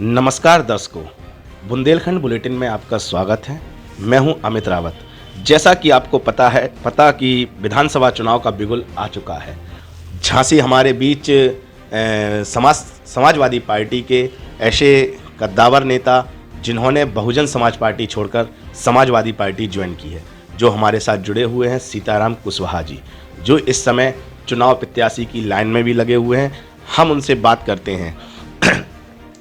नमस्कार दर्शकों, बुंदेलखंड बुलेटिन में आपका स्वागत है। मैं हूं अमित रावत। जैसा कि आपको पता कि विधानसभा चुनाव का बिगुल आ चुका है। झांसी हमारे बीच समाजवादी पार्टी के ऐसे कद्दावर नेता जिन्होंने बहुजन समाज पार्टी छोड़कर समाजवादी पार्टी ज्वाइन की है, जो हमारे साथ जुड़े हुए हैं सीताराम कुशवाहा जी, जो इस समय चुनाव प्रत्याशी की लाइन में भी लगे हुए हैं। हम उनसे बात करते हैं।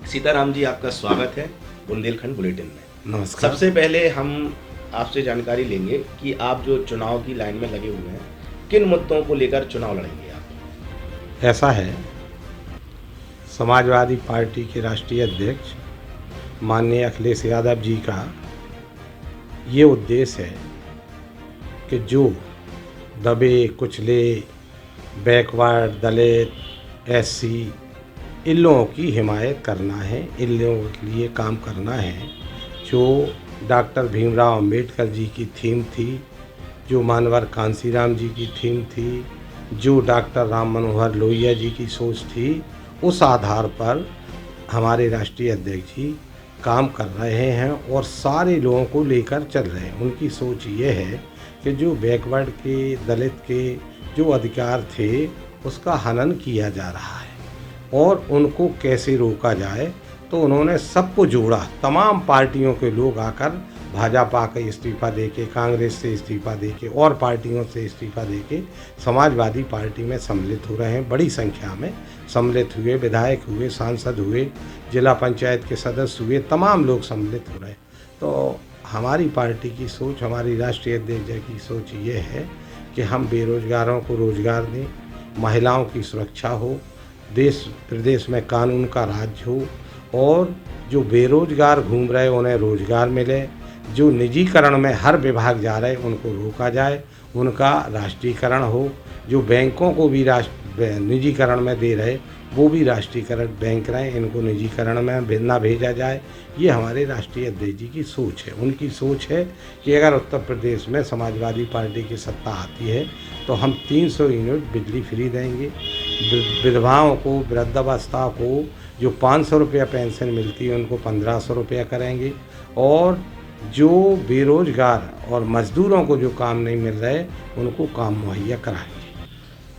सीताराम जी, आपका स्वागत है बुंदेलखंड बुलेटिन में। नमस्कार। सबसे पहले हम आपसे जानकारी लेंगे कि आप जो चुनाव की लाइन में लगे हुए हैं, किन मुद्दों को लेकर चुनाव लड़ेंगे आप? ऐसा है, समाजवादी पार्टी के राष्ट्रीय अध्यक्ष माननीय अखिलेश यादव जी का ये उद्देश्य है कि जो दबे कुचले, बैकवर्ड, दलित, एससी, इन लोगों की हिमायत करना है, इन लोगों के लिए काम करना है। जो डॉक्टर भीमराव अंबेडकर जी की थीम थी, जो मानवर कांसीराम जी की थीम थी, जो डॉक्टर राम मनोहर लोहिया जी की सोच थी, उस आधार पर हमारे राष्ट्रीय अध्यक्ष जी काम कर रहे हैं और सारे लोगों को लेकर चल रहे हैं। उनकी सोच ये है कि जो बैकवर्ड के, दलित के जो अधिकार थे, उसका हनन किया जा रहा है और उनको कैसे रोका जाए। तो उन्होंने सबको जोड़ा, तमाम पार्टियों के लोग आकर भाजपा का इस्तीफा देके, कांग्रेस से इस्तीफा देके और पार्टियों से इस्तीफा देके समाजवादी पार्टी में सम्मिलित हो रहे हैं। बड़ी संख्या में सम्मिलित हुए, विधायक हुए, सांसद हुए, जिला पंचायत के सदस्य हुए, तमाम लोग सम्मिलित हो रहे हैं। तो हमारी पार्टी की सोच, हमारी राष्ट्रीय अध्यक्ष की सोच ये है कि हम बेरोजगारों को रोजगार दें, महिलाओं की सुरक्षा हो, देश प्रदेश में कानून का राज हो और जो बेरोजगार घूम रहे उन्हें रोजगार मिले, जो निजीकरण में हर विभाग जा रहे उनको रोका जाए, उनका राष्ट्रीयकरण हो, जो बैंकों को भी निजीकरण में दे रहे वो भी राष्ट्रीयकरण बैंक रहें, इनको निजीकरण में ना भेजा जाए। ये हमारे राष्ट्रीय अध्यक्ष जी की सोच है। उनकी सोच है कि अगर उत्तर प्रदेश में समाजवादी पार्टी की सत्ता आती है तो हम 300 यूनिट बिजली फ्री देंगे। विधवाओं को, वृद्धावस्था को जो 500 रुपया पेंशन मिलती है उनको 1500 रुपया करेंगे और जो बेरोजगार और मजदूरों को जो काम नहीं मिल रहे उनको काम मुहैया कराएंगे।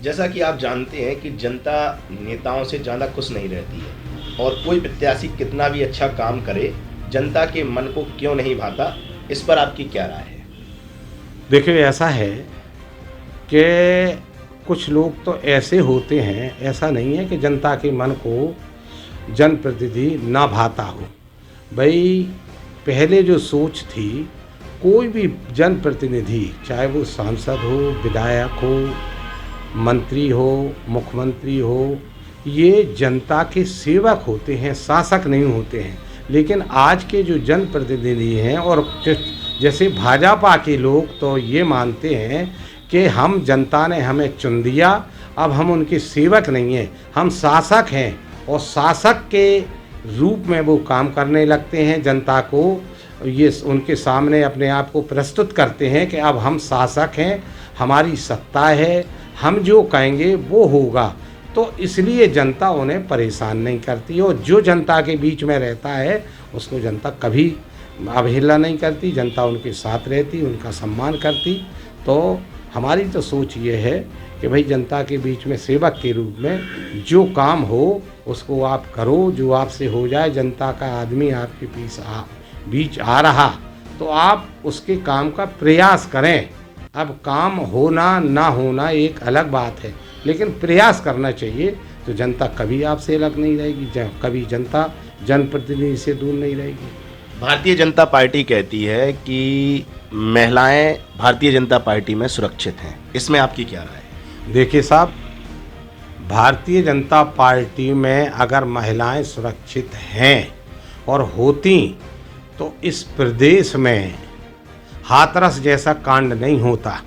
जैसा कि आप जानते हैं कि जनता नेताओं से ज़्यादा खुश नहीं रहती है और कोई प्रत्याशी कितना भी अच्छा काम करे, जनता के मन को क्यों नहीं भाता, इस पर आपकी क्या राय है? देखिए, ऐसा है कि कुछ लोग तो ऐसे होते हैं, ऐसा नहीं है कि जनता के मन को जनप्रतिनिधि ना भाता हो। भाई, पहले जो सोच थी, कोई भी जनप्रतिनिधि, चाहे वो सांसद हो, विधायक हो, मंत्री हो, मुख्यमंत्री हो, ये जनता के सेवक होते हैं, शासक नहीं होते हैं। लेकिन आज के जो जनप्रतिनिधि हैं और जैसे भाजपा के लोग तो ये मानते हैं कि हम, जनता ने हमें चुन दिया, अब हम उनके सेवक नहीं हैं, हम शासक हैं और शासक के रूप में वो काम करने लगते हैं। जनता को ये उनके सामने अपने आप को प्रस्तुत करते हैं कि अब हम शासक हैं, हमारी सत्ता है, हम जो कहेंगे वो होगा। तो इसलिए जनता उन्हें परेशान नहीं करती और जो जनता के बीच में रहता है उसको जनता कभी अवहेलना नहीं करती, जनता उनके साथ रहती, उनका सम्मान करती। तो हमारी तो सोच ये है कि भाई, जनता के बीच में सेवक के रूप में जो काम हो उसको आप करो, जो आपसे हो जाए। जनता का आदमी आपके बीच आ रहा तो आप उसके काम का प्रयास करें। अब काम होना ना होना एक अलग बात है, लेकिन प्रयास करना चाहिए। तो जनता कभी आपसे अलग नहीं रहेगी, कभी जनता जनप्रतिनिधि से दूर नहीं रहेगी। भारतीय जनता पार्टी कहती है कि महिलाएं भारतीय जनता पार्टी में सुरक्षित हैं, इसमें आपकी क्या राय है? देखिए साहब, भारतीय जनता पार्टी में अगर महिलाएं सुरक्षित हैं और होती तो इस प्रदेश में हाथरस जैसा कांड नहीं होता।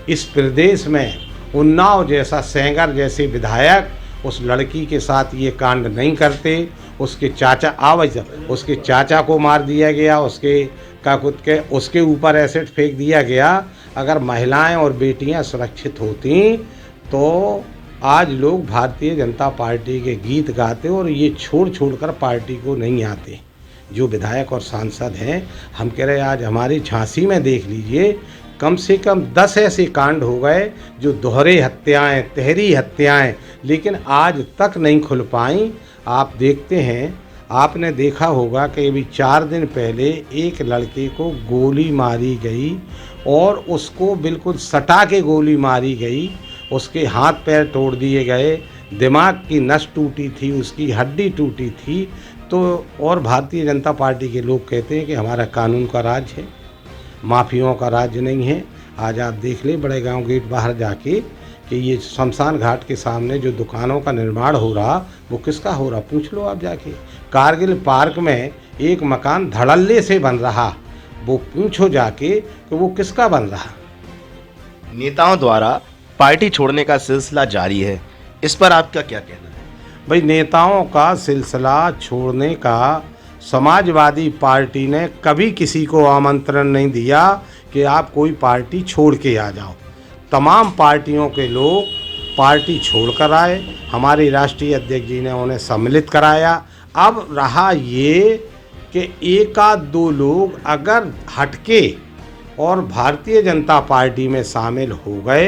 इस प्रदेश में उन्नाव जैसा, सेंगर जैसे विधायक उस लड़की के साथ ये कांड नहीं करते। उसके चाचा को मार दिया गया, उसके ऊपर एसिड फेंक दिया गया। अगर महिलाएं और बेटियां सुरक्षित होती तो आज लोग भारतीय जनता पार्टी के गीत गाते और ये छोड़ कर पार्टी को नहीं आते। जो विधायक और सांसद हैं, हम कह रहे आज हमारे झांसी में देख लीजिए, कम से कम 10 ऐसे कांड हो गए जो दोहरे हत्याएं, तहरी हत्याएं, लेकिन आज तक नहीं खुल पाई। आप देखते हैं, आपने देखा होगा कि अभी 4 दिन पहले एक लड़के को गोली मारी गई और उसको बिल्कुल सटा के गोली मारी गई, उसके हाथ पैर तोड़ दिए गए, दिमाग की नस टूटी थी, उसकी हड्डी टूटी थी। तो और भारतीय जनता पार्टी के लोग कहते हैं कि हमारा कानून का राज है, माफियाओं का राज्य नहीं है। आज आप देख लें बड़े गांव गेट बाहर जाके कि ये शमशान घाट के सामने जो दुकानों का निर्माण हो रहा, वो किसका हो रहा, पूछ लो आप जाके। कारगिल पार्क में एक मकान धड़ल्ले से बन रहा, वो पूछो जाके कि वो किसका बन रहा। नेताओं द्वारा पार्टी छोड़ने का सिलसिला जारी है, इस पर आपका क्या कहना है? भाई, नेताओं का सिलसिला छोड़ने का समाजवादी पार्टी ने कभी किसी को आमंत्रण नहीं दिया कि आप कोई पार्टी छोड़ के आ जाओ। तमाम पार्टियों के लोग पार्टी छोड़कर आए, हमारे राष्ट्रीय अध्यक्ष जी ने उन्हें सम्मिलित कराया। अब रहा ये कि एक आध दो लोग अगर हटके और भारतीय जनता पार्टी में शामिल हो गए,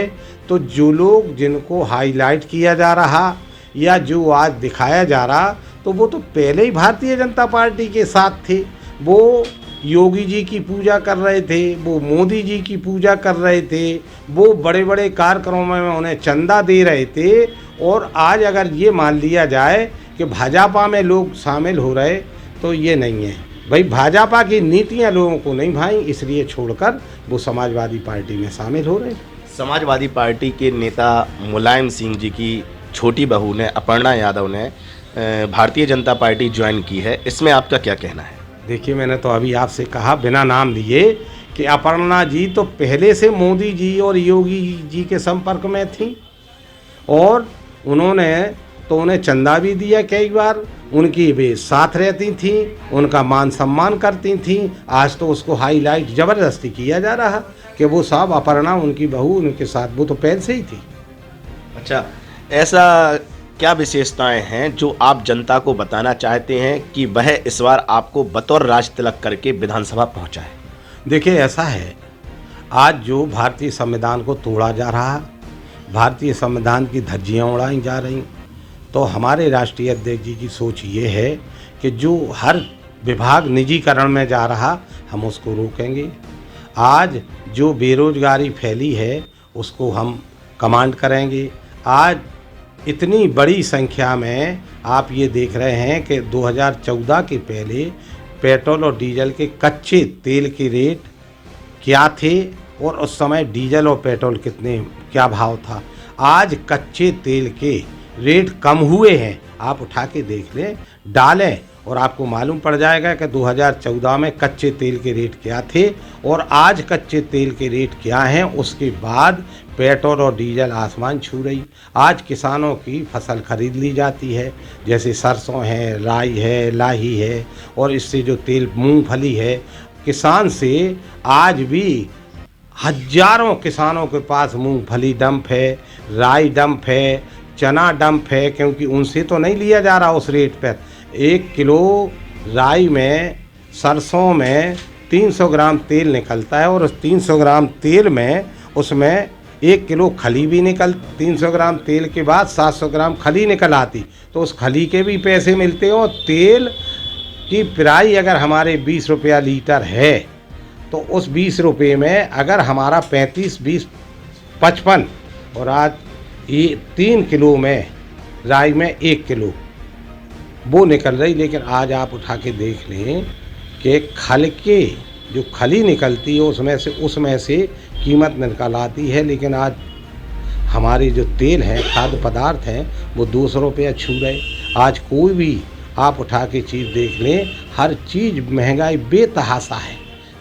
तो जो लोग जिनको हाईलाइट किया जा रहा या जो आज दिखाया जा रहा, तो वो तो पहले ही भारतीय जनता पार्टी के साथ थे। वो योगी जी की पूजा कर रहे थे, वो मोदी जी की पूजा कर रहे थे, वो बड़े बड़े कार्यक्रमों में उन्हें चंदा दे रहे थे। और आज अगर ये मान लिया जाए कि भाजपा में लोग शामिल हो रहे, तो ये नहीं है। भाई, भाजपा की नीतियां लोगों को नहीं भाई, इसलिए छोड़कर वो समाजवादी पार्टी में शामिल हो रहे। समाजवादी पार्टी के नेता मुलायम सिंह जी की छोटी बहू ने, अपर्णा यादव ने भारतीय जनता पार्टी ज्वाइन की है, इसमें आपका क्या कहना है? देखिए, मैंने तो अभी आपसे कहा बिना नाम लिए कि अपर्णा जी तो पहले से मोदी जी और योगी जी के संपर्क में थी और उन्होंने तो उन्हें चंदा भी दिया कई बार, उनकी वे साथ रहती थी, उनका मान सम्मान करती थी। आज तो उसको हाईलाइट ज़बरदस्ती किया जा रहा कि वो साहब अपर्णा उनकी बहू उनके साथ, वो तो पहले से ही थी। अच्छा, ऐसा क्या विशेषताएं हैं जो आप जनता को बताना चाहते हैं कि वह इस बार आपको बतौर राज तिलक करके विधानसभा पहुंचा है? देखिए, ऐसा है, आज जो भारतीय संविधान को तोड़ा जा रहा, भारतीय संविधान की धज्जियाँ उड़ाई जा रही, तो हमारे राष्ट्रीय अध्यक्ष जी की सोच ये है कि जो हर विभाग निजीकरण में जा रहा, हम उसको रोकेंगे। आज जो बेरोजगारी फैली है, उसको हम कमांड करेंगे। आज इतनी बड़ी संख्या में आप ये देख रहे हैं कि 2014 के पहले पेट्रोल और डीजल के कच्चे तेल के रेट क्या थे और उस समय डीजल और पेट्रोल क्या भाव था। आज कच्चे तेल के रेट कम हुए हैं, आप उठा के देख लें, डालें, और आपको मालूम पड़ जाएगा कि 2014 में कच्चे तेल के रेट क्या थे और आज कच्चे तेल के रेट क्या हैं। उसके बाद पेट्रोल और डीजल आसमान छू रही। आज किसानों की फसल खरीद ली जाती है, जैसे सरसों है, राई है, लाही है, और इससे जो तेल मूंगफली है, किसान से आज भी हजारों किसानों के पास मूंगफली डंप है, राई डंप है, चना डंप है, क्योंकि उनसे तो नहीं लिया जा रहा उस रेट पर। 1 किलो राई में, सरसों में 300 ग्राम तेल निकलता है और उस 300 ग्राम तेल में उसमें 1 किलो खली भी 300 ग्राम तेल के बाद 700 ग्राम खली निकल आती, तो उस खली के भी पैसे मिलते हो। तेल की प्राइस अगर हमारे 20 रुपया लीटर है, तो उस 20 रुपये में अगर हमारा 35, 20, 55 और आज ये 3 किलो में राई में 1 किलो वो निकल रही। लेकिन आज आप उठा के देख लें कि खल के जो खली निकलती है उसमें से कीमत निकल आती है। लेकिन आज हमारे जो तेल हैं, खाद्य पदार्थ हैं, वो 200 रुपया छू रहे। आज कोई भी आप उठा के चीज़ देख लें, हर चीज़ महंगाई बेतहाशा है।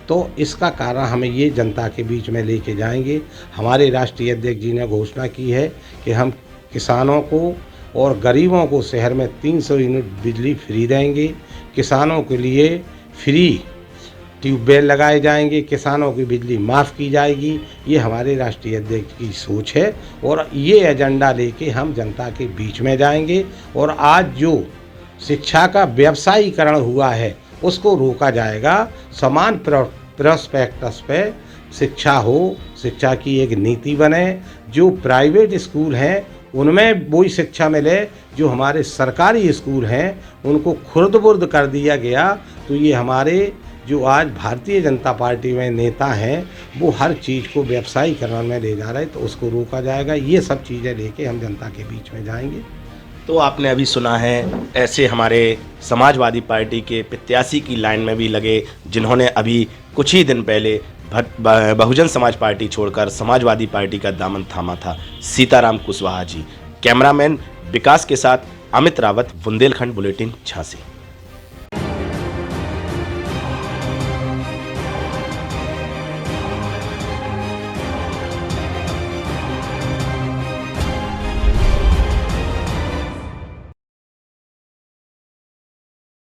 तो इसका कारण हमें ये जनता के बीच में लेके जाएंगे। हमारे राष्ट्रीय अध्यक्ष जी ने घोषणा की है कि हम किसानों को और गरीबों को शहर में 300 यूनिट बिजली फ्री देंगे। किसानों के लिए फ्री ट्यूबवेल लगाए जाएंगे, किसानों की बिजली माफ़ की जाएगी। ये हमारे राष्ट्रीय अध्यक्ष की सोच है और ये एजेंडा लेके हम जनता के बीच में जाएंगे। और आज जो शिक्षा का व्यवसायीकरण हुआ है उसको रोका जाएगा। समान प्रोस्पेक्टस पे शिक्षा हो, शिक्षा की एक नीति बने। जो प्राइवेट स्कूल हैं उनमें वही शिक्षा मिले जो हमारे सरकारी स्कूल हैं उनको खुर्द-बुर्द कर दिया गया। तो ये हमारे जो आज भारतीय जनता पार्टी में नेता हैं वो हर चीज़ को व्यवसायीकरण में ले जा रहे हैं, तो उसको रोका जाएगा। ये सब चीज़ें लेके हम जनता के बीच में जाएंगे। तो आपने अभी सुना है, ऐसे हमारे समाजवादी पार्टी के प्रत्याशी की लाइन में भी लगे जिन्होंने अभी कुछ ही दिन पहले बहुजन समाज पार्टी छोड़कर समाजवादी पार्टी का दामन थामा था, सीताराम कुशवाहा जी। कैमरामैन विकास के साथ अमित रावत, बुंदेलखंड बुलेटिन, झांसी।